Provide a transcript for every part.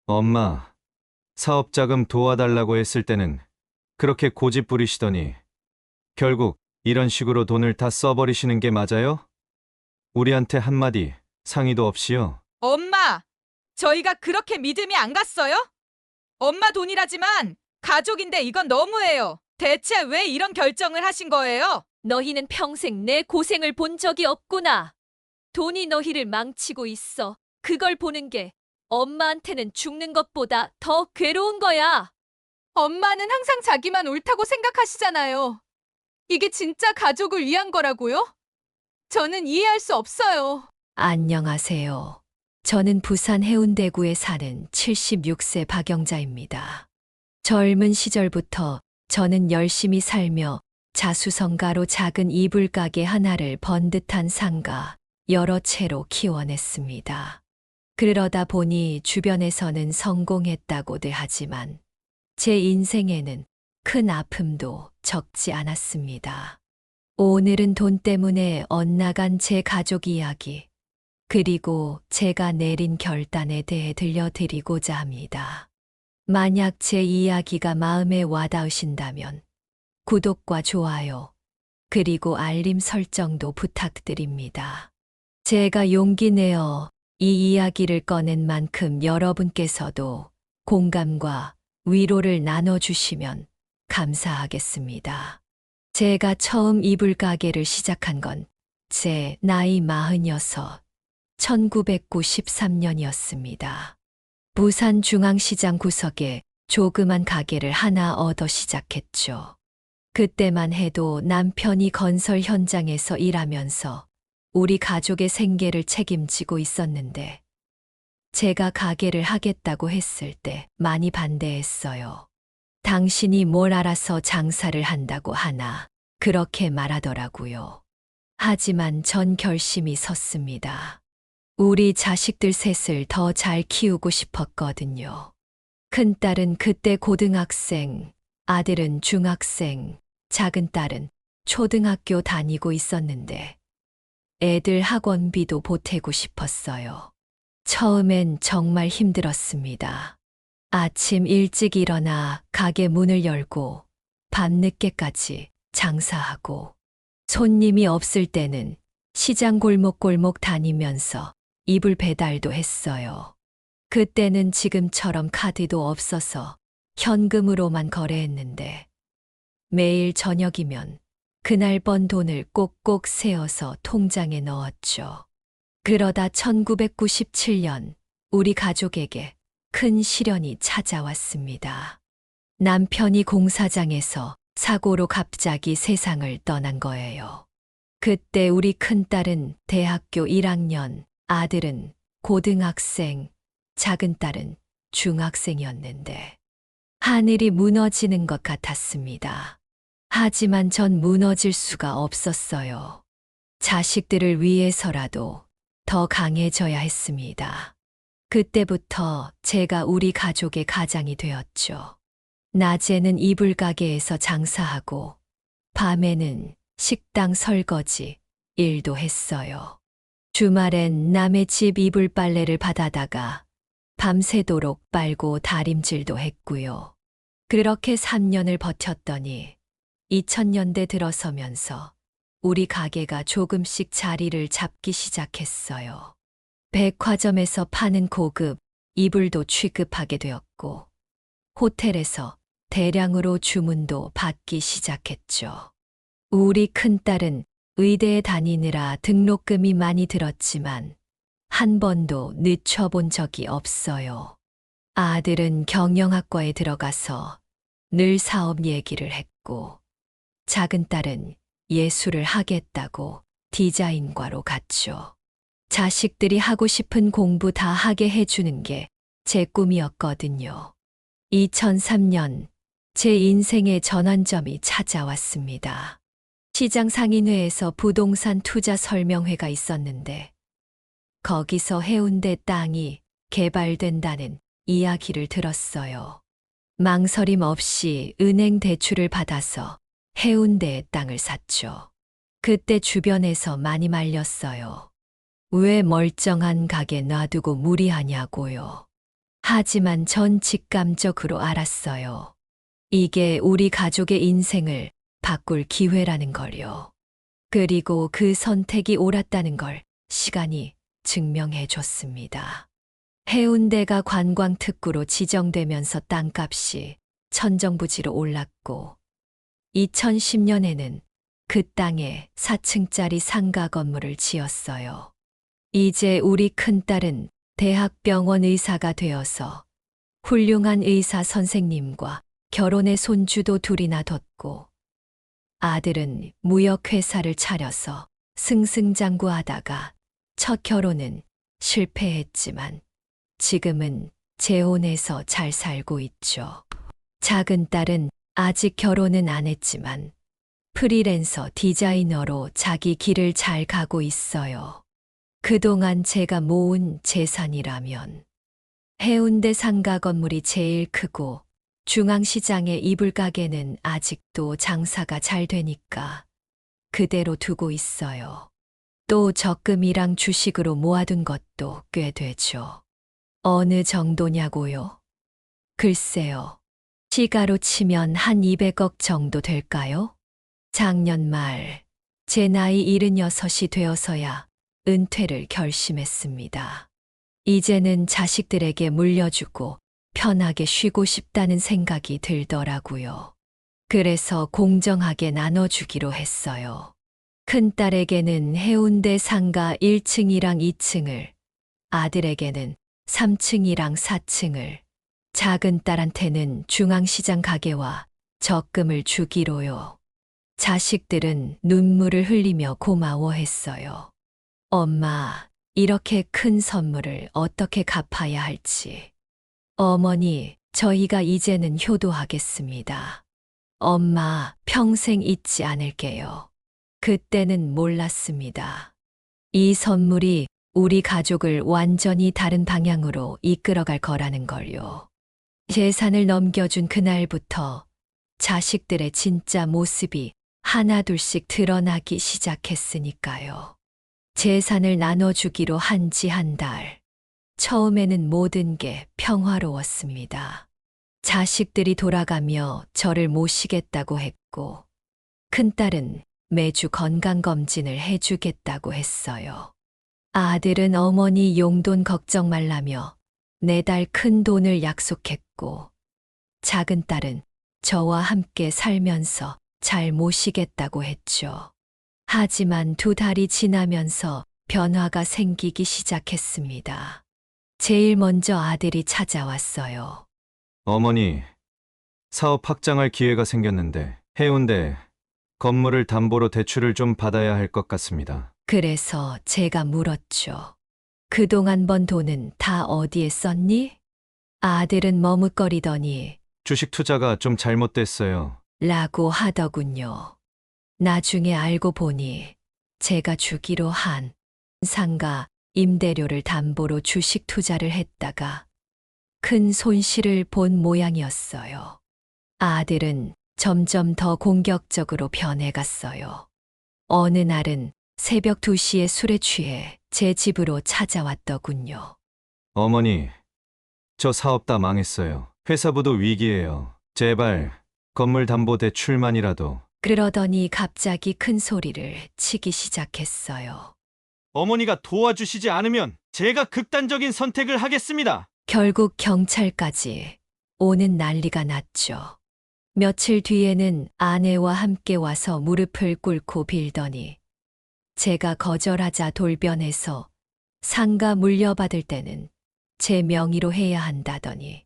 엄마, 사업자금 도와달라고 했을 때는 그렇게 고집 부리시더니 결국 이런 식으로 돈을 다 써버리시는 게 맞아요? 우리한테 한마디 상의도 없이요. 엄마, 저희가 그렇게 믿음이 안 갔어요? 엄마 돈이라지만 가족인데 이건 너무해요. 대체 왜 이런 결정을 하신 거예요? 너희는 평생 내 고생을 본 적이 없구나. 돈이 너희를 망치고 있어. 그걸 보는 게 엄마한테는 죽는 것보다 더 괴로운 거야. 엄마는 항상 자기만 옳다고 생각하시잖아요. 이게 진짜 가족을 위한 거라고요? 저는 이해할 수 없어요. 안녕하세요. 저는 부산 해운대구에 사는 76세 박영자입니다. 젊은 시절부터 저는 열심히 살며 자수성가로 작은 이불 가게 하나를 번듯한 상가 여러 채로 키워냈습니다. 그러다 보니 주변에서는 성공했다고들 하지만 제 인생에는 큰 아픔도 적지 않았습니다. 오늘은 돈 때문에 엇나간 제 가족 이야기, 그리고 제가 내린 결단에 대해 들려드리고자 합니다. 만약 제 이야기가 마음에 와닿으신다면 구독과 좋아요, 그리고 알림 설정도 부탁드립니다. 제가 용기 내어 이 이야기를 꺼낸 만큼 여러분께서도 공감과 위로를 나눠주시면 감사하겠습니다. 제가 처음 이불 가게를 시작한 건 제 나이 46, 1993년이었습니다. 부산 중앙시장 구석에 조그만 가게를 하나 얻어 시작했죠. 그때만 해도 남편이 건설 현장에서 일하면서 우리 가족의 생계를 책임지고 있었는데 제가 가게를 하겠다고 했을 때 많이 반대했어요. 당신이 뭘 알아서 장사를 한다고 하나 그렇게 말하더라고요. 하지만 전 결심이 섰습니다. 우리 자식들 셋을 더 잘 키우고 싶었거든요. 큰딸은 그때 고등학생, 아들은 중학생, 작은 딸은 초등학교 다니고 있었는데 애들 학원비도 보태고 싶었어요. 처음엔 정말 힘들었습니다. 아침 일찍 일어나 가게 문을 열고 밤늦게까지 장사하고 손님이 없을 때는 시장 골목골목 다니면서 이불 배달도 했어요. 그때는 지금처럼 카드도 없어서 현금으로만 거래했는데 매일 저녁이면 그날 번 돈을 꼭꼭 세어서 통장에 넣었죠. 그러다 1997년 우리 가족에게 큰 시련이 찾아왔습니다. 남편이 공사장에서 사고로 갑자기 세상을 떠난 거예요. 그때 우리 큰딸은 대학교 1학년, 아들은 고등학생, 작은 딸은 중학생이었는데 하늘이 무너지는 것 같았습니다. 하지만 전 무너질 수가 없었어요. 자식들을 위해서라도 더 강해져야 했습니다. 그때부터 제가 우리 가족의 가장이 되었죠. 낮에는 이불 가게에서 장사하고 밤에는 식당 설거지 일도 했어요. 주말엔 남의 집 이불 빨래를 받아다가 밤새도록 빨고 다림질도 했고요. 그렇게 3년을 버텼더니 2000년대 들어서면서 우리 가게가 조금씩 자리를 잡기 시작했어요. 백화점에서 파는 고급 이불도 취급하게 되었고 호텔에서 대량으로 주문도 받기 시작했죠. 우리 큰딸은 의대에 다니느라 등록금이 많이 들었지만 한 번도 늦춰본 적이 없어요. 아들은 경영학과에 들어가서 늘 사업 얘기를 했고 작은 딸은 예술을 하겠다고 디자인과로 갔죠. 자식들이 하고 싶은 공부 다 하게 해주는 게 제 꿈이었거든요. 2003년 제 인생의 전환점이 찾아왔습니다. 시장 상인회에서 부동산 투자 설명회가 있었는데 거기서 해운대 땅이 개발된다는 이야기를 들었어요. 망설임 없이 은행 대출을 받아서 해운대에 땅을 샀죠. 그때 주변에서 많이 말렸어요. 왜 멀쩡한 가게 놔두고 무리하냐고요. 하지만 전 직감적으로 알았어요. 이게 우리 가족의 인생을 바꿀 기회라는 걸요. 그리고 그 선택이 옳았다는 걸 시간이 증명해 줬습니다. 해운대가 관광특구로 지정되면서 땅값이 천정부지로 올랐고 2010년에는 그 땅에 4층짜리 상가 건물을 지었어요. 이제 우리 큰딸은 대학병원 의사가 되어서 훌륭한 의사 선생님과 결혼의 손주도 둘이나 뒀고 아들은 무역회사를 차려서 승승장구하다가 첫 결혼은 실패했지만 지금은 재혼해서 잘 살고 있죠. 작은 딸은 아직 결혼은 안 했지만 프리랜서 디자이너로 자기 길을 잘 가고 있어요. 그동안 제가 모은 재산이라면 해운대 상가 건물이 제일 크고 중앙시장의 이불가게는 아직도 장사가 잘 되니까 그대로 두고 있어요. 또 적금이랑 주식으로 모아둔 것도 꽤 되죠. 어느 정도냐고요? 글쎄요. 시가로 치면 한 200억 정도 될까요? 작년 말 제 나이 76이 되어서야 은퇴를 결심했습니다. 이제는 자식들에게 물려주고 편하게 쉬고 싶다는 생각이 들더라고요. 그래서 공정하게 나눠주기로 했어요. 큰딸에게는 해운대 상가 1층이랑 2층을, 아들에게는 3층이랑 4층을, 작은 딸한테는 중앙시장 가게와 적금을 주기로요. 자식들은 눈물을 흘리며 고마워했어요. 엄마, 이렇게 큰 선물을 어떻게 갚아야 할지. 어머니, 저희가 이제는 효도하겠습니다. 엄마, 평생 잊지 않을게요. 그때는 몰랐습니다. 이 선물이 우리 가족을 완전히 다른 방향으로 이끌어갈 거라는 걸요. 재산을 넘겨준 그날부터 자식들의 진짜 모습이 하나둘씩 드러나기 시작했으니까요. 재산을 나눠주기로 한 지 한 달. 처음에는 모든 게 평화로웠습니다. 자식들이 돌아가며 저를 모시겠다고 했고, 큰딸은 매주 건강검진을 해주겠다고 했어요. 아들은 어머니 용돈 걱정 말라며 매달 큰 돈을 약속했고, 작은 딸은 저와 함께 살면서 잘 모시겠다고 했죠. 하지만 2달이 지나면서 변화가 생기기 시작했습니다. 제일 먼저 아들이 찾아왔어요. 어머니, 사업 확장할 기회가 생겼는데 해운대 건물을 담보로 대출을 좀 받아야 할 것 같습니다. 그래서 제가 물었죠. 그동안 번 돈은 다 어디에 썼니? 아들은 머뭇거리더니 주식 투자가 좀 잘못됐어요. 라고 하더군요. 나중에 알고 보니 제가 주기로 한 상가 임대료를 담보로 주식 투자를 했다가 큰 손실을 본 모양이었어요. 아들은 점점 더 공격적으로 변해갔어요. 어느 날은 새벽 2시에 술에 취해 제 집으로 찾아왔더군요. 어머니, 저 사업 다 망했어요. 회사부도 위기예요. 제발 건물 담보 대출만이라도. 그러더니 갑자기 큰 소리를 치기 시작했어요. 어머니가 도와주시지 않으면 제가 극단적인 선택을 하겠습니다. 결국 경찰까지 오는 난리가 났죠. 며칠 뒤에는 아내와 함께 와서 무릎을 꿇고 빌더니 제가 거절하자 돌변해서 상가 물려받을 때는 제 명의로 해야 한다더니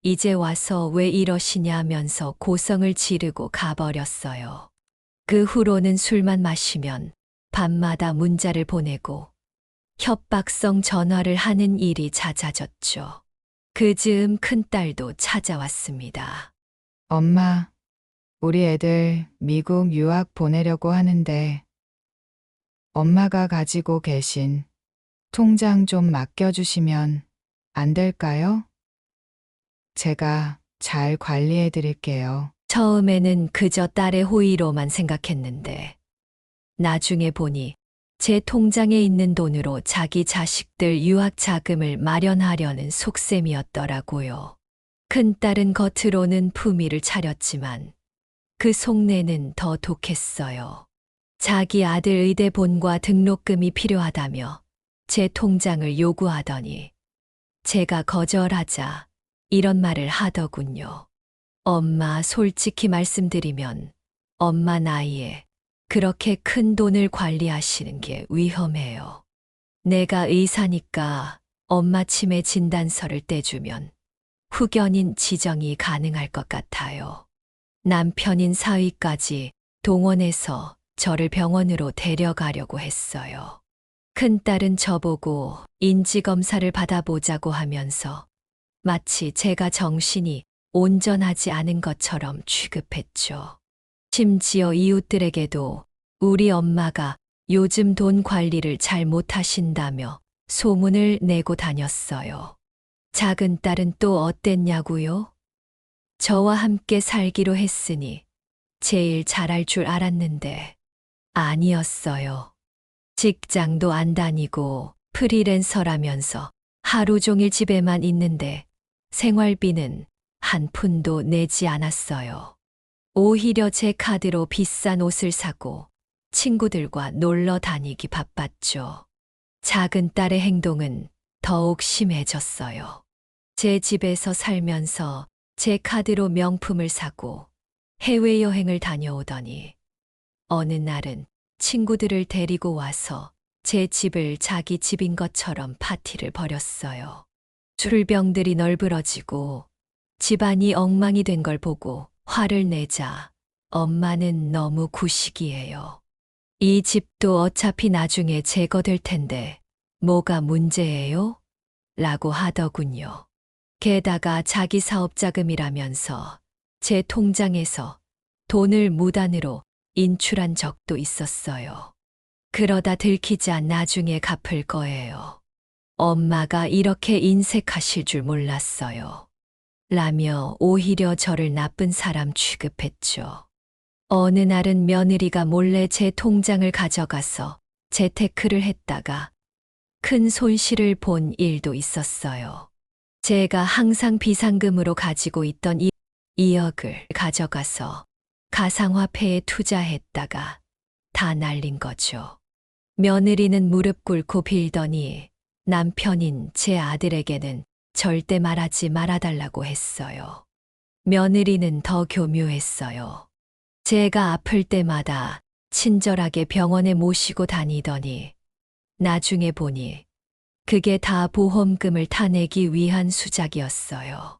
이제 와서 왜 이러시냐면서 고성을 지르고 가버렸어요. 그 후로는 술만 마시면 밤마다 문자를 보내고 협박성 전화를 하는 일이 잦아졌죠. 그 즈음 큰딸도 찾아왔습니다. 엄마, 우리 애들 미국 유학 보내려고 하는데 엄마가 가지고 계신 통장 좀 맡겨주시면 안 될까요? 제가 잘 관리해 드릴게요. 처음에는 그저 딸의 호의로만 생각했는데 나중에 보니 제 통장에 있는 돈으로 자기 자식들 유학 자금을 마련하려는 속셈이었더라고요. 큰딸은 겉으로는 품위를 차렸지만 그 속내는 더 독했어요. 자기 아들 의대 본과 등록금이 필요하다며 제 통장을 요구하더니 제가 거절하자 이런 말을 하더군요. 엄마, 솔직히 말씀드리면 엄마 나이에 그렇게 큰 돈을 관리하시는 게 위험해요. 내가 의사니까 엄마 치매 진단서를 떼주면 후견인 지정이 가능할 것 같아요. 남편인 사위까지 동원해서 저를 병원으로 데려가려고 했어요. 큰딸은 저보고 인지검사를 받아보자고 하면서 마치 제가 정신이 온전하지 않은 것처럼 취급했죠. 심지어 이웃들에게도 우리 엄마가 요즘 돈 관리를 잘 못하신다며 소문을 내고 다녔어요. 작은 딸은 또 어땠냐고요? 저와 함께 살기로 했으니 제일 잘할 줄 알았는데 아니었어요. 직장도 안 다니고 프리랜서라면서 하루 종일 집에만 있는데 생활비는 한 푼도 내지 않았어요. 오히려 제 카드로 비싼 옷을 사고 친구들과 놀러 다니기 바빴죠. 작은 딸의 행동은 더욱 심해졌어요. 제 집에서 살면서 제 카드로 명품을 사고 해외여행을 다녀오더니 어느 날은 친구들을 데리고 와서 제 집을 자기 집인 것처럼 파티를 벌였어요. 술병들이 널브러지고 집안이 엉망이 된 걸 보고 화를 내자 엄마는 너무 구식이에요. 이 집도 어차피 나중에 제거될 텐데 뭐가 문제예요? 라고 하더군요. 게다가 자기 사업 자금이라면서 제 통장에서 돈을 무단으로 인출한 적도 있었어요. 그러다 들키자 나중에 갚을 거예요. 엄마가 이렇게 인색하실 줄 몰랐어요. 라며 오히려 저를 나쁜 사람 취급했죠. 어느 날은 며느리가 몰래 제 통장을 가져가서 재테크를 했다가 큰 손실을 본 일도 있었어요. 제가 항상 비상금으로 가지고 있던 2억을 가져가서 가상화폐에 투자했다가 다 날린 거죠. 며느리는 무릎 꿇고 빌더니 남편인 제 아들에게는 절대 말하지 말아달라고 했어요. 며느리는 더 교묘했어요. 제가 아플 때마다 친절하게 병원에 모시고 다니더니 나중에 보니 그게 다 보험금을 타내기 위한 수작이었어요.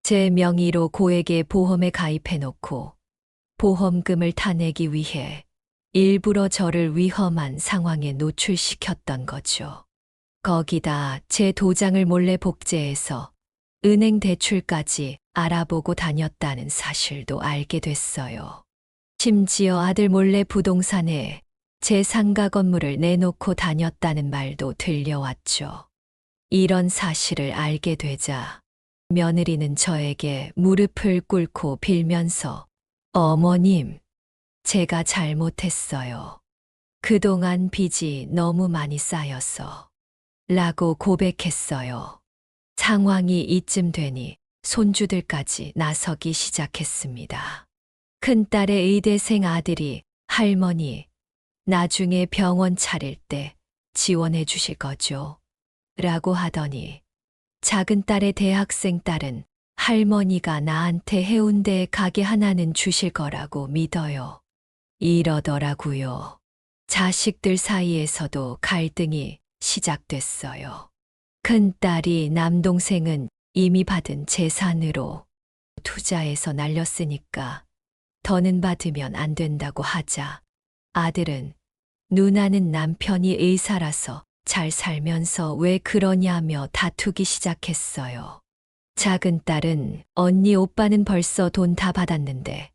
제 명의로 고액의 보험에 가입해놓고 보험금을 타내기 위해 일부러 저를 위험한 상황에 노출시켰던 거죠. 거기다 제 도장을 몰래 복제해서 은행 대출까지 알아보고 다녔다는 사실도 알게 됐어요. 심지어 아들 몰래 부동산에 제 상가 건물을 내놓고 다녔다는 말도 들려왔죠. 이런 사실을 알게 되자 며느리는 저에게 무릎을 꿇고 빌면서 어머님, 제가 잘못했어요. 그동안 빚이 너무 많이 쌓여서 라고 고백했어요. 상황이 이쯤 되니 손주들까지 나서기 시작했습니다. 큰딸의 의대생 아들이 할머니, 나중에 병원 차릴 때 지원해 주실 거죠? 라고 하더니 작은 딸의 대학생 딸은 할머니가 나한테 해운대에 가게 하나는 주실 거라고 믿어요. 이러더라고요. 자식들 사이에서도 갈등이 시작됐어요. 큰딸이 남동생은 이미 받은 재산으로 투자해서 날렸으니까 더는 받으면 안 된다고 하자 아들은 누나는 남편이 의사라서 잘 살면서 왜 그러냐며 다투기 시작했어요. 작은 딸은 언니 오빠는 벌써 돈 다 받았는데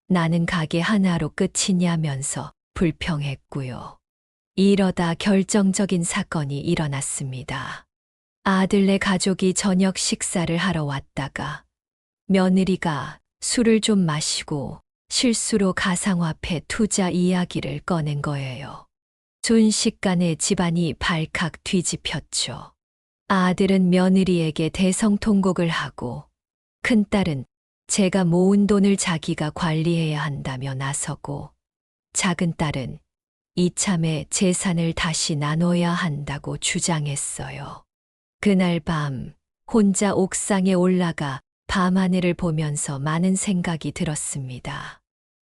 나는 가게 하나로 끝이냐면서 불평했고요. 이러다 결정적인 사건이 일어났습니다. 아들네 가족이 저녁 식사를 하러 왔다가 며느리가 술을 좀 마시고 실수로 가상화폐 투자 이야기를 꺼낸 거예요. 순식간에 집안이 발칵 뒤집혔죠. 아들은 며느리에게 대성통곡을 하고 큰딸은 제가 모은 돈을 자기가 관리해야 한다며 나서고 작은 딸은 이참에 재산을 다시 나눠야 한다고 주장했어요. 그날 밤 혼자 옥상에 올라가 밤하늘을 보면서 많은 생각이 들었습니다.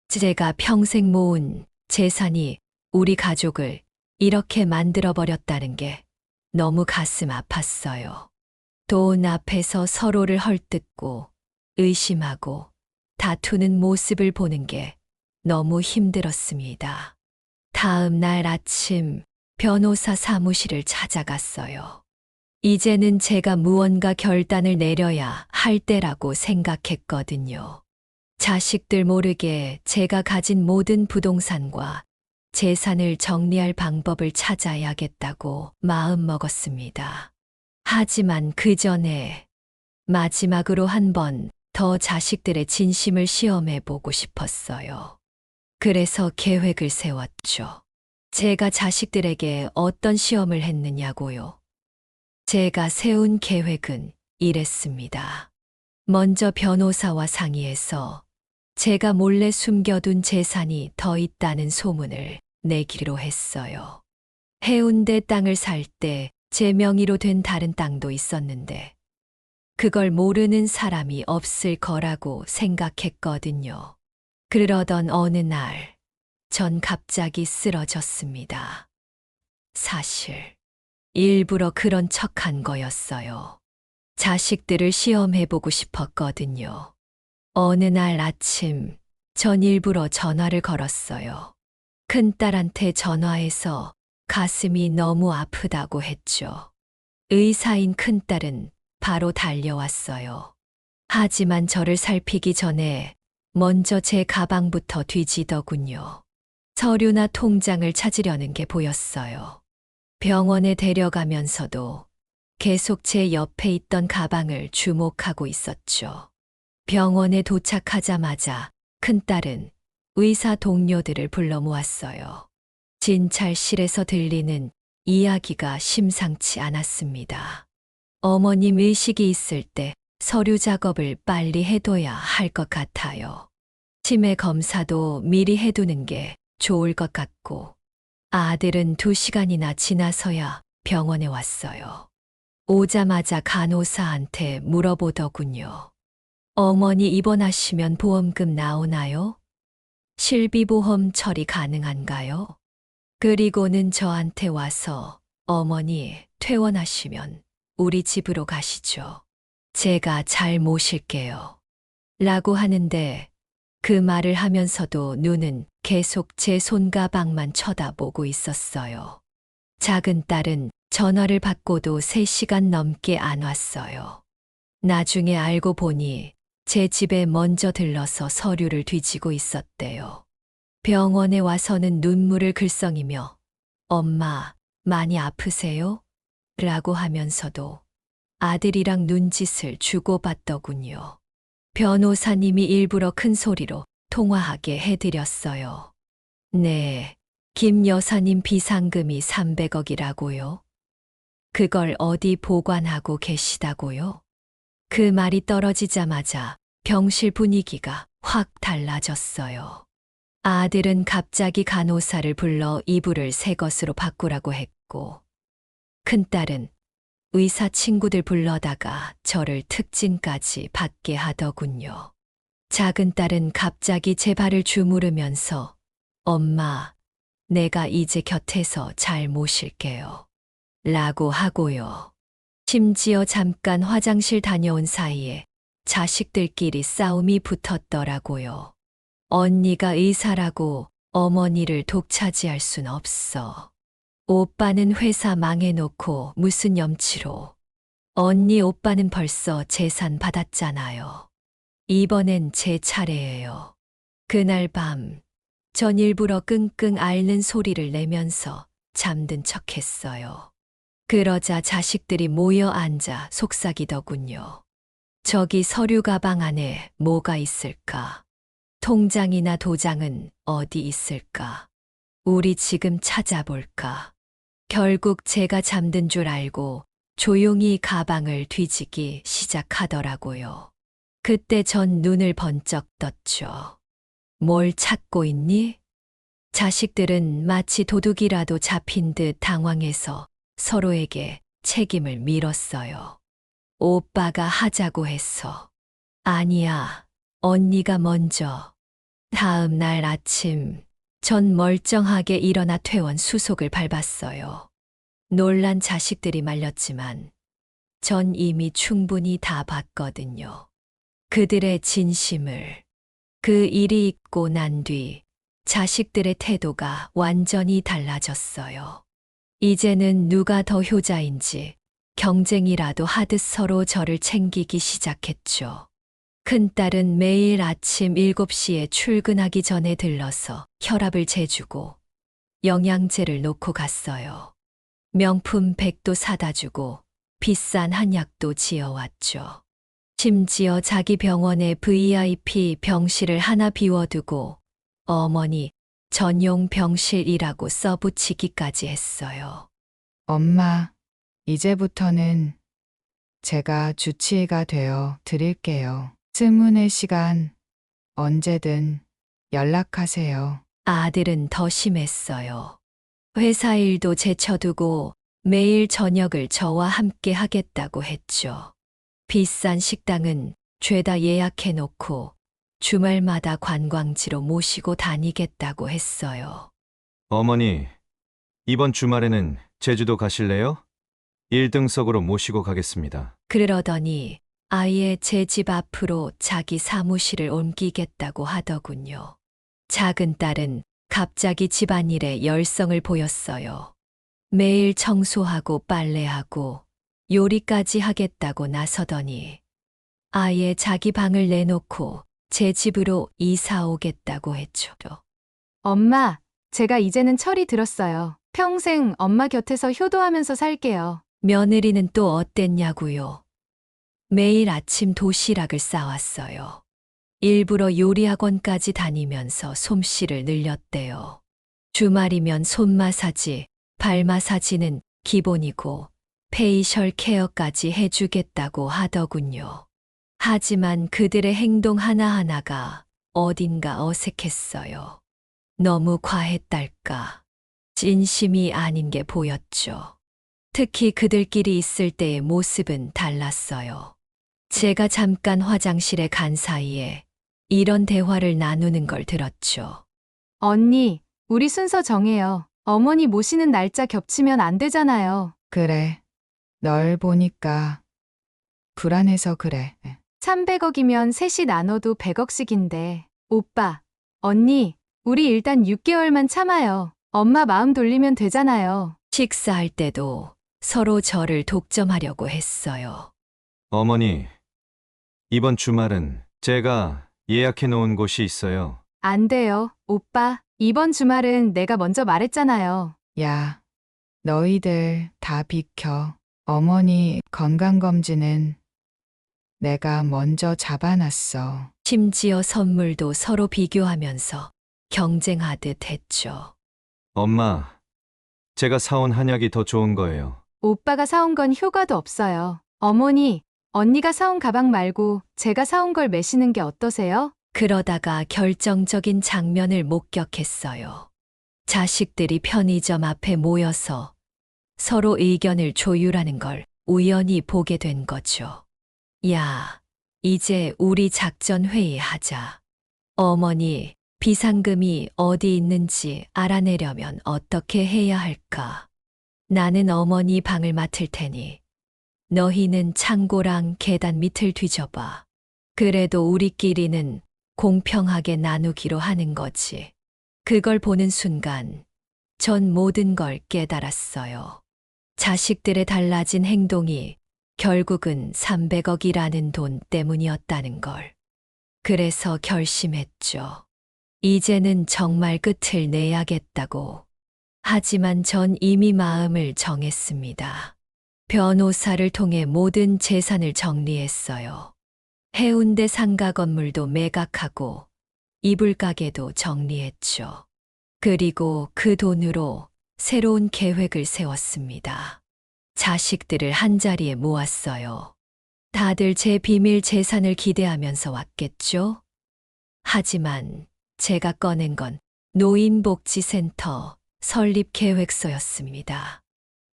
제가 평생 모은 재산이 우리 가족을 이렇게 만들어버렸다는 게 너무 가슴 아팠어요. 돈 앞에서 서로를 헐뜯고 의심하고 다투는 모습을 보는 게 너무 힘들었습니다. 다음 날 아침 변호사 사무실을 찾아갔어요. 이제는 제가 무언가 결단을 내려야 할 때라고 생각했거든요. 자식들 모르게 제가 가진 모든 부동산과 재산을 정리할 방법을 찾아야겠다고 마음먹었습니다. 하지만 그 전에 마지막으로 한 번 더 자식들의 진심을 시험해 보고 싶었어요. 그래서 계획을 세웠죠. 제가 자식들에게 어떤 시험을 했느냐고요. 제가 세운 계획은 이랬습니다. 먼저 변호사와 상의해서 제가 몰래 숨겨둔 재산이 더 있다는 소문을 내기로 했어요. 해운대 땅을 살 때 제 명의로 된 다른 땅도 있었는데 그걸 모르는 사람이 없을 거라고 생각했거든요. 그러던 어느 날, 전 갑자기 쓰러졌습니다. 사실, 일부러 그런 척한 거였어요. 자식들을 시험해보고 싶었거든요. 어느 날 아침, 전 일부러 전화를 걸었어요. 큰딸한테 전화해서 가슴이 너무 아프다고 했죠. 의사인 큰딸은 바로 달려왔어요. 하지만 저를 살피기 전에 먼저 제 가방부터 뒤지더군요. 서류나 통장을 찾으려는 게 보였어요. 병원에 데려가면서도 계속 제 옆에 있던 가방을 주목하고 있었죠. 병원에 도착하자마자 큰딸은 의사 동료들을 불러 모았어요. 진찰실에서 들리는 이야기가 심상치 않았습니다. 어머님 의식이 있을 때 서류 작업을 빨리 해둬야 할 것 같아요. 치매 검사도 미리 해두는 게 좋을 것 같고, 아들은 2시간이나 지나서야 병원에 왔어요. 오자마자 간호사한테 물어보더군요. 어머니 입원하시면 보험금 나오나요? 실비보험 처리 가능한가요? 그리고는 저한테 와서 어머니 퇴원하시면 우리 집으로 가시죠. 제가 잘 모실게요. 라고 하는데 그 말을 하면서도 눈은 계속 제 손가방만 쳐다보고 있었어요. 작은 딸은 전화를 받고도 3시간 넘게 안 왔어요. 나중에 알고 보니 제 집에 먼저 들러서 서류를 뒤지고 있었대요. 병원에 와서는 눈물을 글썽이며 엄마, 많이 아프세요? 라고 하면서도 아들이랑 눈짓을 주고받더군요. 변호사님이 일부러 큰 소리로 통화하게 해드렸어요. 네, 김 여사님 비상금이 300억이라고요? 그걸 어디 보관하고 계시다고요? 그 말이 떨어지자마자 병실 분위기가 확 달라졌어요. 아들은 갑자기 간호사를 불러 이불을 새 것으로 바꾸라고 했고, 큰딸은 의사 친구들 불러다가 저를 특진까지 받게 하더군요. 작은 딸은 갑자기 제 발을 주무르면서 엄마, 내가 이제 곁에서 잘 모실게요. 라고 하고요. 심지어 잠깐 화장실 다녀온 사이에 자식들끼리 싸움이 붙었더라고요. 언니가 의사라고 어머니를 독차지할 순 없어. 오빠는 회사 망해놓고 무슨 염치로. 언니 오빠는 벌써 재산 받았잖아요. 이번엔 제 차례예요. 그날 밤, 전 일부러 끙끙 앓는 소리를 내면서 잠든 척했어요. 그러자 자식들이 모여 앉아 속삭이더군요. 저기 서류 가방 안에 뭐가 있을까? 통장이나 도장은 어디 있을까? 우리 지금 찾아볼까? 결국 제가 잠든 줄 알고 조용히 가방을 뒤지기 시작하더라고요. 그때 전 눈을 번쩍 떴죠. 뭘 찾고 있니? 자식들은 마치 도둑이라도 잡힌 듯 당황해서 서로에게 책임을 밀었어요. 오빠가 하자고 했어. 아니야, 언니가 먼저. 다음 날 아침, 전 멀쩡하게 일어나 퇴원 수속을 밟았어요. 놀란 자식들이 말렸지만 전 이미 충분히 다 봤거든요. 그들의 진심을. 그 일이 있고 난 뒤 자식들의 태도가 완전히 달라졌어요. 이제는 누가 더 효자인지 경쟁이라도 하듯 서로 저를 챙기기 시작했죠. 큰딸은 매일 아침 7시에 출근하기 전에 들러서 혈압을 재주고 영양제를 놓고 갔어요. 명품 백도 사다 주고 비싼 한약도 지어왔죠. 심지어 자기 병원에 VIP 병실을 하나 비워두고 어머니 전용 병실이라고 써붙이기까지 했어요. 엄마, 이제부터는 제가 주치의가 되어 드릴게요. 스문의 시간 언제든 연락하세요. 아들은 더 심했어요. 회사 일도 제쳐두고 매일 저녁을 저와 함께 하겠다고 했죠. 비싼 식당은 죄다 예약해 놓고 주말마다 관광지로 모시고 다니겠다고 했어요. 어머니, 이번 주말에는 제주도 가실래요? 1등석으로 모시고 가겠습니다. 그러더니 아예 제 집 앞으로 자기 사무실을 옮기겠다고 하더군요. 작은 딸은 갑자기 집안일에 열성을 보였어요. 매일 청소하고 빨래하고 요리까지 하겠다고 나서더니 아예 자기 방을 내놓고 제 집으로 이사 오겠다고 했죠. 엄마, 제가 이제는 철이 들었어요. 평생 엄마 곁에서 효도하면서 살게요. 며느리는 또 어땠냐고요. 매일 아침 도시락을 싸왔어요. 일부러 요리학원까지 다니면서 솜씨를 늘렸대요. 주말이면 손 마사지, 발 마사지는 기본이고 페이셜 케어까지 해주겠다고 하더군요. 하지만 그들의 행동 하나하나가 어딘가 어색했어요. 너무 과했달까. 진심이 아닌 게 보였죠. 특히 그들끼리 있을 때의 모습은 달랐어요. 제가 잠깐 화장실에 간 사이에 이런 대화를 나누는 걸 들었죠. 언니, 우리 순서 정해요. 어머니 모시는 날짜 겹치면 안 되잖아요. 그래. 널 보니까 불안해서 그래. 300억이면 셋이 나눠도 100억씩인데. 오빠, 언니, 우리 일단 6개월만 참아요. 엄마 마음 돌리면 되잖아요. 식사할 때도 서로 저를 독점하려고 했어요. 어머니, 이번 주말은 제가 예약해 놓은 곳이 있어요. 안 돼요. 오빠, 이번 주말은 내가 먼저 말했잖아요. 야, 너희들 다 비켜. 어머니 건강검진은 내가 먼저 잡아놨어. 심지어 선물도 서로 비교하면서 경쟁하듯 했죠. 엄마, 제가 사온 한약이 더 좋은 거예요. 오빠가 사온 건 효과도 없어요. 어머니, 언니가 사온 가방 말고 제가 사온 걸 매시는 게 어떠세요? 그러다가 결정적인 장면을 목격했어요. 자식들이 편의점 앞에 모여서 서로 의견을 조율하는 걸 우연히 보게 된 거죠. 야, 이제 우리 작전 회의하자. 어머니, 비상금이 어디 있는지 알아내려면 어떻게 해야 할까? 나는 어머니 방을 맡을 테니 너희는 창고랑 계단 밑을 뒤져봐. 그래도 우리끼리는 공평하게 나누기로 하는 거지. 그걸 보는 순간 전 모든 걸 깨달았어요. 자식들의 달라진 행동이 결국은 300억이라는 돈 때문이었다는 걸. 그래서 결심했죠. 이제는 정말 끝을 내야겠다고. 하지만 전 이미 마음을 정했습니다. 변호사를 통해 모든 재산을 정리했어요. 해운대 상가 건물도 매각하고 이불 가게도 정리했죠. 그리고 그 돈으로 새로운 계획을 세웠습니다. 자식들을 한자리에 모았어요. 다들 제 비밀 재산을 기대하면서 왔겠죠? 하지만 제가 꺼낸 건 노인복지센터 설립 계획서였습니다.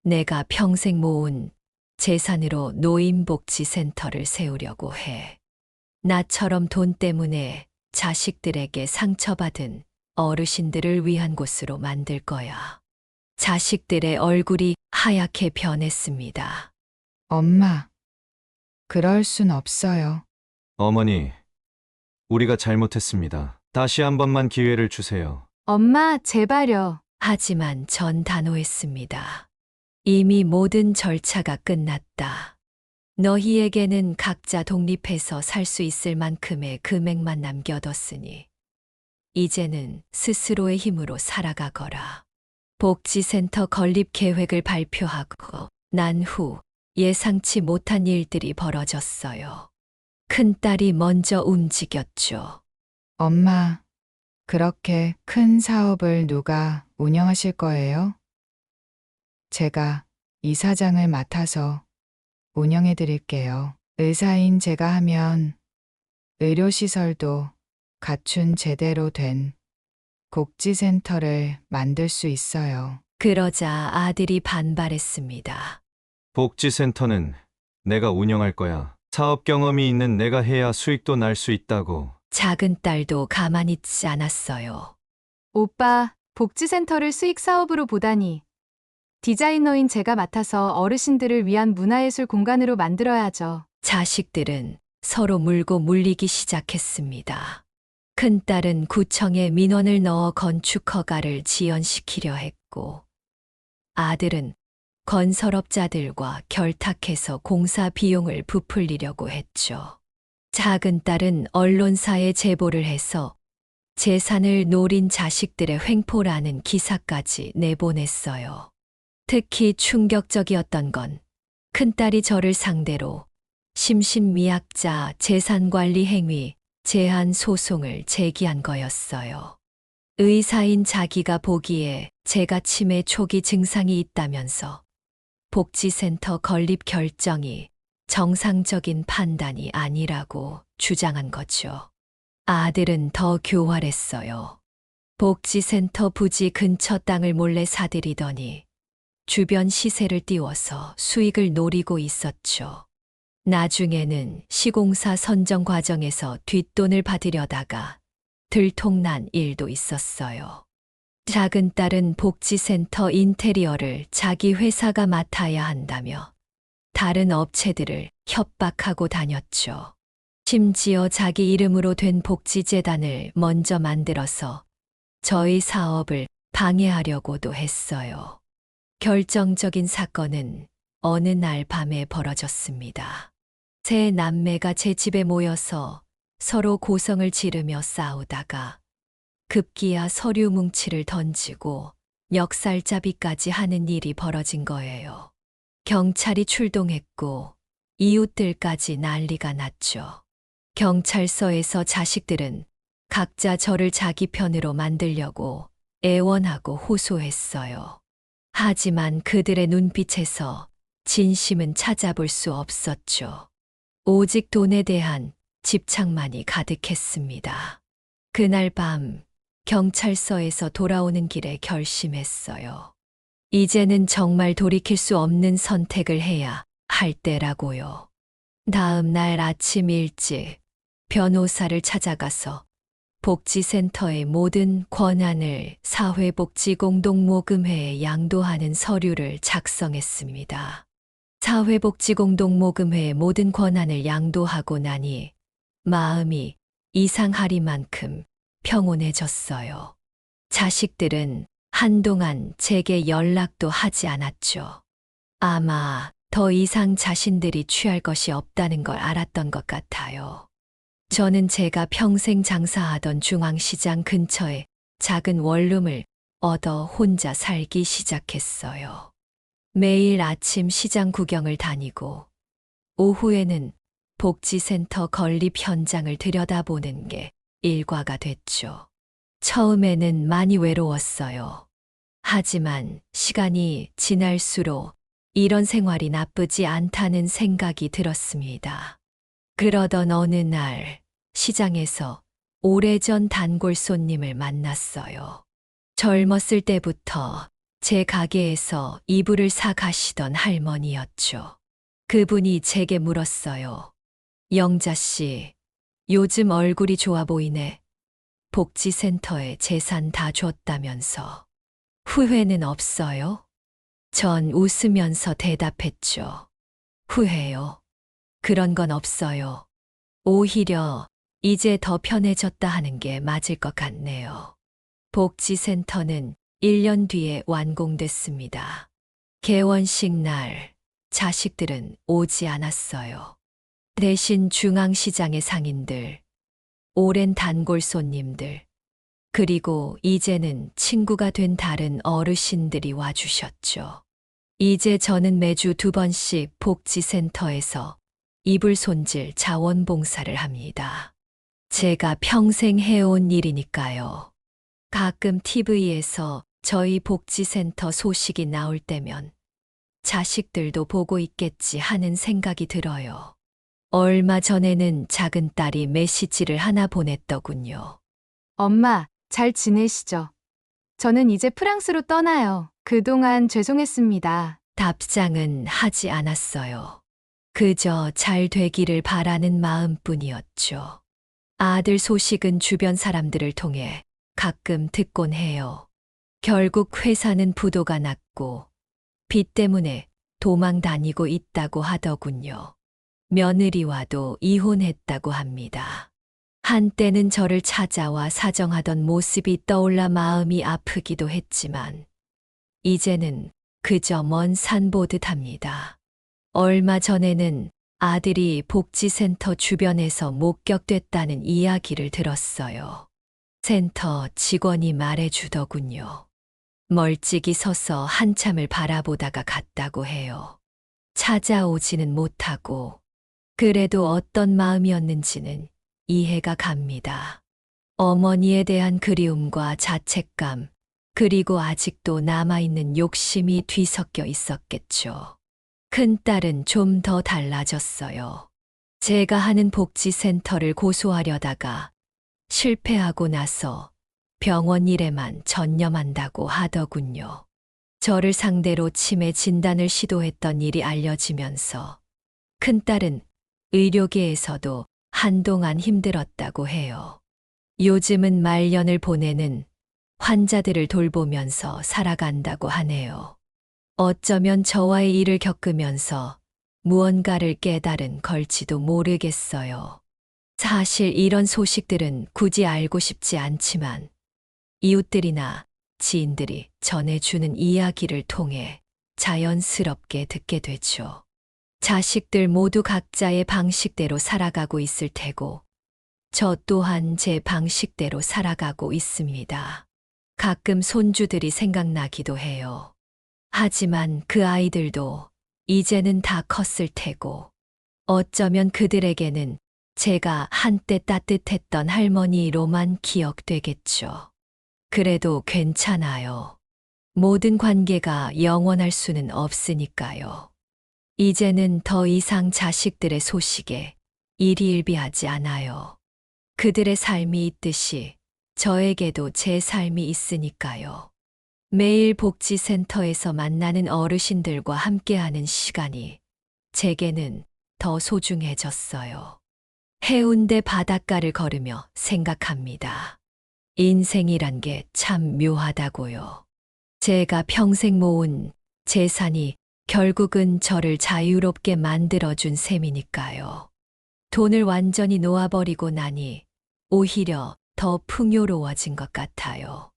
내가 평생 모은 재산으로 노인복지센터를 세우려고 해. 나처럼 돈 때문에 자식들에게 상처받은 어르신들을 위한 곳으로 만들 거야. 자식들의 얼굴이 하얗게 변했습니다. 엄마, 그럴 순 없어요. 어머니, 우리가 잘못했습니다. 다시 한 번만 기회를 주세요. 엄마, 제발요. 하지만 전 단호했습니다. 이미 모든 절차가 끝났다. 너희에게는 각자 독립해서 살 수 있을 만큼의 금액만 남겨뒀으니 이제는 스스로의 힘으로 살아가거라. 복지센터 건립 계획을 발표하고 난 후 예상치 못한 일들이 벌어졌어요. 큰딸이 먼저 움직였죠. 엄마, 그렇게 큰 사업을 누가 운영하실 거예요? 제가 이사장을 맡아서 운영해 드릴게요. 의사인 제가 하면 의료시설도 갖춘 제대로 된 복지센터를 만들 수 있어요. 그러자 아들이 반발했습니다. 복지센터는 내가 운영할 거야. 사업 경험이 있는 내가 해야 수익도 날 수 있다고. 작은 딸도 가만히 있지 않았어요. 오빠, 복지센터를 수익 사업으로 보다니. 디자이너인 제가 맡아서 어르신들을 위한 문화예술 공간으로 만들어야죠. 자식들은 서로 물고 물리기 시작했습니다. 큰딸은 구청에 민원을 넣어 건축 허가를 지연시키려 했고, 아들은 건설업자들과 결탁해서 공사 비용을 부풀리려고 했죠. 작은 딸은 언론사에 제보를 해서 재산을 노린 자식들의 횡포라는 기사까지 내보냈어요. 특히 충격적이었던 건 큰딸이 저를 상대로 심신미약자 재산관리 행위 제한 소송을 제기한 거였어요. 의사인 자기가 보기에 제가 치매 초기 증상이 있다면서 복지센터 건립 결정이 정상적인 판단이 아니라고 주장한 거죠. 아들은 더 교활했어요. 복지센터 부지 근처 땅을 몰래 사들이더니 주변 시세를 띄워서 수익을 노리고 있었죠. 나중에는 시공사 선정 과정에서 뒷돈을 받으려다가 들통난 일도 있었어요. 작은 딸은 복지센터 인테리어를 자기 회사가 맡아야 한다며 다른 업체들을 협박하고 다녔죠. 심지어 자기 이름으로 된 복지재단을 먼저 만들어서 저희 사업을 방해하려고도 했어요. 결정적인 사건은 어느 날 밤에 벌어졌습니다. 세 남매가 제 집에 모여서 서로 고성을 지르며 싸우다가 급기야 서류 뭉치를 던지고 멱살잡이까지 하는 일이 벌어진 거예요. 경찰이 출동했고 이웃들까지 난리가 났죠. 경찰서에서 자식들은 각자 저를 자기 편으로 만들려고 애원하고 호소했어요. 하지만 그들의 눈빛에서 진심은 찾아볼 수 없었죠. 오직 돈에 대한 집착만이 가득했습니다. 그날 밤 경찰서에서 돌아오는 길에 결심했어요. 이제는 정말 돌이킬 수 없는 선택을 해야 할 때라고요. 다음 날 아침 일찍 변호사를 찾아가서 복지센터의 모든 권한을 사회복지공동모금회에 양도하는 서류를 작성했습니다. 사회복지공동모금회의 모든 권한을 양도하고 나니 마음이 이상하리만큼 평온해졌어요. 자식들은 한동안 제게 연락도 하지 않았죠. 아마 더 이상 자신들이 취할 것이 없다는 걸 알았던 것 같아요. 저는 제가 평생 장사하던 중앙시장 근처에 작은 원룸을 얻어 혼자 살기 시작했어요. 매일 아침 시장 구경을 다니고 오후에는 복지센터 건립 현장을 들여다보는 게 일과가 됐죠. 처음에는 많이 외로웠어요. 하지만 시간이 지날수록 이런 생활이 나쁘지 않다는 생각이 들었습니다. 그러던 어느 날 시장에서 오래전 단골 손님을 만났어요. 젊었을 때부터 제 가게에서 이불을 사 가시던 할머니였죠. 그분이 제게 물었어요. 영자 씨, 요즘 얼굴이 좋아 보이네. 복지센터에 재산 다 줬다면서. 후회는 없어요? 전 웃으면서 대답했죠. 후회요. 그런 건 없어요. 오히려 이제 더 편해졌다 하는 게 맞을 것 같네요. 복지센터는 1년 뒤에 완공됐습니다. 개원식 날 자식들은 오지 않았어요. 대신 중앙시장의 상인들, 오랜 단골 손님들, 그리고 이제는 친구가 된 다른 어르신들이 와주셨죠. 이제 저는 매주 2번씩 복지센터에서 이불 손질 자원봉사를 합니다. 제가 평생 해온 일이니까요. 가끔 TV에서 저희 복지센터 소식이 나올 때면 자식들도 보고 있겠지 하는 생각이 들어요. 얼마 전에는 작은 딸이 메시지를 하나 보냈더군요. 엄마, 잘 지내시죠? 저는 이제 프랑스로 떠나요. 그동안 죄송했습니다. 답장은 하지 않았어요. 그저 잘 되기를 바라는 마음뿐이었죠. 아들 소식은 주변 사람들을 통해 가끔 듣곤 해요. 결국 회사는 부도가 났고 빚 때문에 도망 다니고 있다고 하더군요. 며느리와도 이혼했다고 합니다. 한때는 저를 찾아와 사정하던 모습이 떠올라 마음이 아프기도 했지만 이제는 그저 먼 산 보듯 합니다. 얼마 전에는 아들이 복지센터 주변에서 목격됐다는 이야기를 들었어요. 센터 직원이 말해주더군요. 멀찍이 서서 한참을 바라보다가 갔다고 해요. 찾아오지는 못하고 그래도 어떤 마음이었는지는 이해가 갑니다. 어머니에 대한 그리움과 자책감, 그리고 아직도 남아있는 욕심이 뒤섞여 있었겠죠. 큰딸은 좀 더 달라졌어요. 제가 하는 복지센터를 고소하려다가 실패하고 나서 병원 일에만 전념한다고 하더군요. 저를 상대로 치매 진단을 시도했던 일이 알려지면서 큰딸은 의료계에서도 한동안 힘들었다고 해요. 요즘은 말년을 보내는 환자들을 돌보면서 살아간다고 하네요. 어쩌면 저와의 일을 겪으면서 무언가를 깨달은 걸지도 모르겠어요. 사실 이런 소식들은 굳이 알고 싶지 않지만 이웃들이나 지인들이 전해주는 이야기를 통해 자연스럽게 듣게 되죠. 자식들 모두 각자의 방식대로 살아가고 있을 테고 저 또한 제 방식대로 살아가고 있습니다. 가끔 손주들이 생각나기도 해요. 하지만 그 아이들도 이제는 다 컸을 테고 어쩌면 그들에게는 제가 한때 따뜻했던 할머니로만 기억되겠죠. 그래도 괜찮아요. 모든 관계가 영원할 수는 없으니까요. 이제는 더 이상 자식들의 소식에 일희일비하지 않아요. 그들의 삶이 있듯이 저에게도 제 삶이 있으니까요. 매일 복지센터에서 만나는 어르신들과 함께하는 시간이 제게는 더 소중해졌어요. 해운대 바닷가를 걸으며 생각합니다. 인생이란 게 참 묘하다고요. 제가 평생 모은 재산이 결국은 저를 자유롭게 만들어준 셈이니까요. 돈을 완전히 놓아버리고 나니 오히려 더 풍요로워진 것 같아요.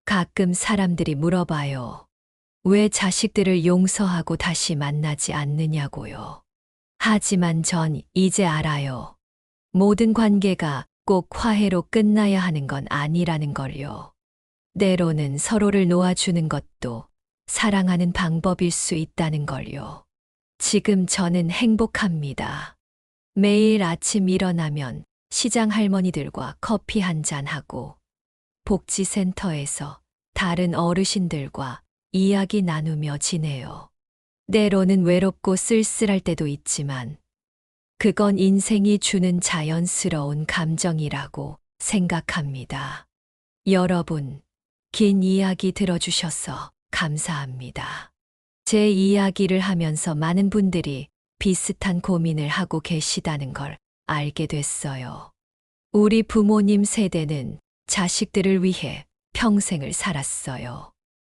가끔 사람들이 물어봐요. 왜 자식들을 용서하고 다시 만나지 않느냐고요. 하지만 전 이제 알아요. 모든 관계가 꼭 화해로 끝나야 하는 건 아니라는 걸요. 때로는 서로를 놓아주는 것도 사랑하는 방법일 수 있다는 걸요. 지금 저는 행복합니다. 매일 아침 일어나면 시장 할머니들과 커피 한잔하고 복지센터에서 다른 어르신들과 이야기 나누며 지내요. 때로는 외롭고 쓸쓸할 때도 있지만 그건 인생이 주는 자연스러운 감정이라고 생각합니다. 여러분, 긴 이야기 들어주셔서 감사합니다. 제 이야기를 하면서 많은 분들이 비슷한 고민을 하고 계시다는 걸 알게 됐어요. 우리 부모님 세대는 자식들을 위해 평생을 살았어요.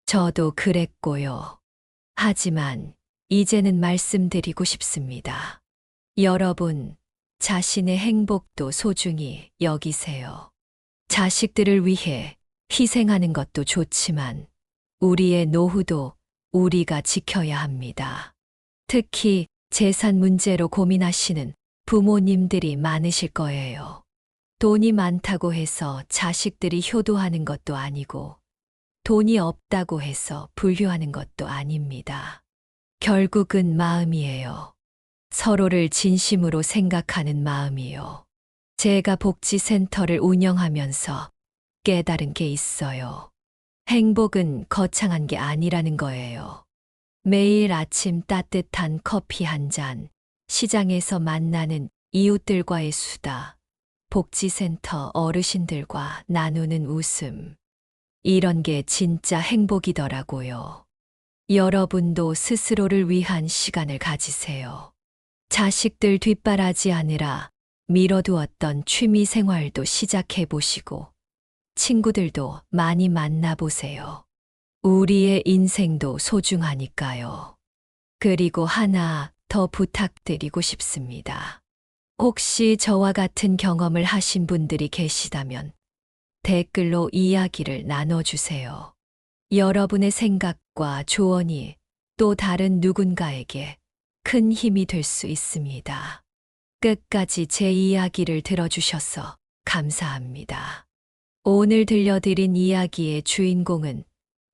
저도 그랬고요. 하지만 이제는 말씀드리고 싶습니다. 여러분, 자신의 행복도 소중히 여기세요. 자식들을 위해 희생하는 것도 좋지만 우리의 노후도 우리가 지켜야 합니다. 특히 재산 문제로 고민하시는 부모님들이 많으실 거예요. 돈이 많다고 해서 자식들이 효도하는 것도 아니고 돈이 없다고 해서 불효하는 것도 아닙니다. 결국은 마음이에요. 서로를 진심으로 생각하는 마음이요. 제가 복지센터를 운영하면서 깨달은 게 있어요. 행복은 거창한 게 아니라는 거예요. 매일 아침 따뜻한 커피 한 잔, 시장에서 만나는 이웃들과의 수다, 복지센터 어르신들과 나누는 웃음. 이런 게 진짜 행복이더라고요. 여러분도 스스로를 위한 시간을 가지세요. 자식들 뒷바라지 하느라 미뤄두었던 취미 생활도 시작해 보시고, 친구들도 많이 만나보세요. 우리의 인생도 소중하니까요. 그리고 하나 더 부탁드리고 싶습니다. 혹시 저와 같은 경험을 하신 분들이 계시다면 댓글로 이야기를 나눠주세요. 여러분의 생각과 조언이 또 다른 누군가에게 큰 힘이 될 수 있습니다. 끝까지 제 이야기를 들어주셔서 감사합니다. 오늘 들려드린 이야기의 주인공은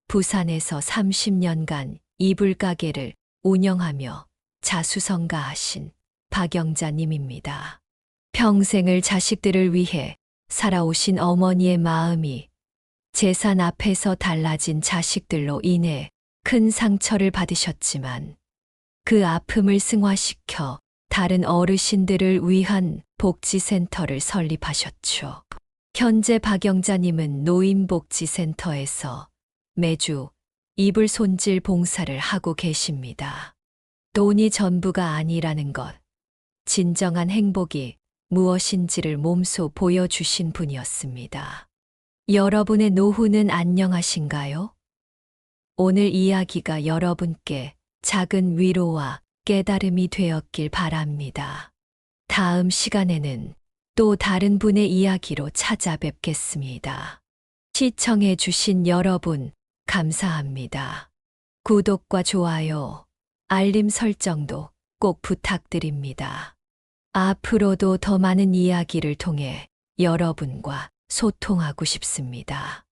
부산에서 30년간 이불 가게를 운영하며 자수성가하신 박영자님입니다. 평생을 자식들을 위해 살아오신 어머니의 마음이 재산 앞에서 달라진 자식들로 인해 큰 상처를 받으셨지만 그 아픔을 승화시켜 다른 어르신들을 위한 복지센터를 설립하셨죠. 현재 박영자님은 노인복지센터에서 매주 이불 손질 봉사를 하고 계십니다. 돈이 전부가 아니라는 것, 진정한 행복이 무엇인지를 몸소 보여주신 분이었습니다. 여러분의 노후는 안녕하신가요? 오늘 이야기가 여러분께 작은 위로와 깨달음이 되었길 바랍니다. 다음 시간에는 또 다른 분의 이야기로 찾아뵙겠습니다. 시청해주신 여러분, 감사합니다. 구독과 좋아요, 알림 설정도 꼭 부탁드립니다. 앞으로도 더 많은 이야기를 통해 여러분과 소통하고 싶습니다.